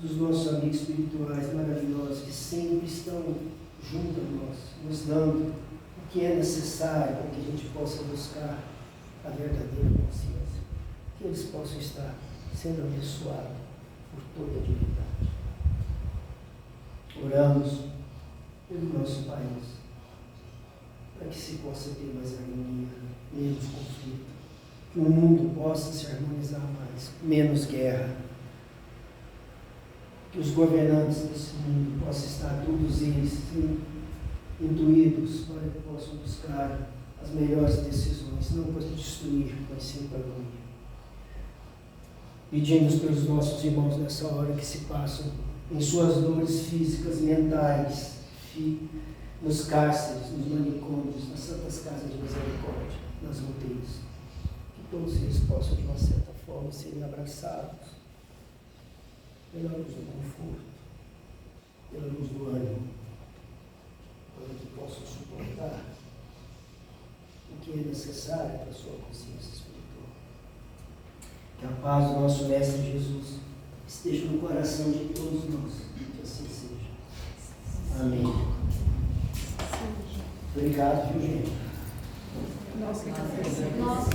dos nossos amigos espirituais maravilhosos, que sempre estão junto a nós, nos dando o que é necessário para que a gente possa buscar a verdadeira consciência, que eles possam estar sendo abençoados por toda a divindade. Oramos pelo nosso país, para que se possa ter mais harmonia, menos conflito, que o mundo possa se harmonizar mais, menos guerra, que os governantes desse mundo possam estar todos eles intuídos para que possam buscar as melhores decisões, não para destruir, mas sim para unir. Pedimos pelos nossos irmãos nessa hora que se passam em suas dores físicas, mentais, nos cárceres, nos manicômios, nas santas casas de misericórdia, nas UTIs, que todos eles possam, de uma certa forma, serem abraçados pela luz do conforto, pela luz do ânimo, para que possam suportar o que é necessário para a sua consciência espiritual. Que a paz do nosso Mestre Jesus esteja no coração de todos nós, que assim seja. Amém. Obrigado, viu, gente? Nossa, que café. Nossa,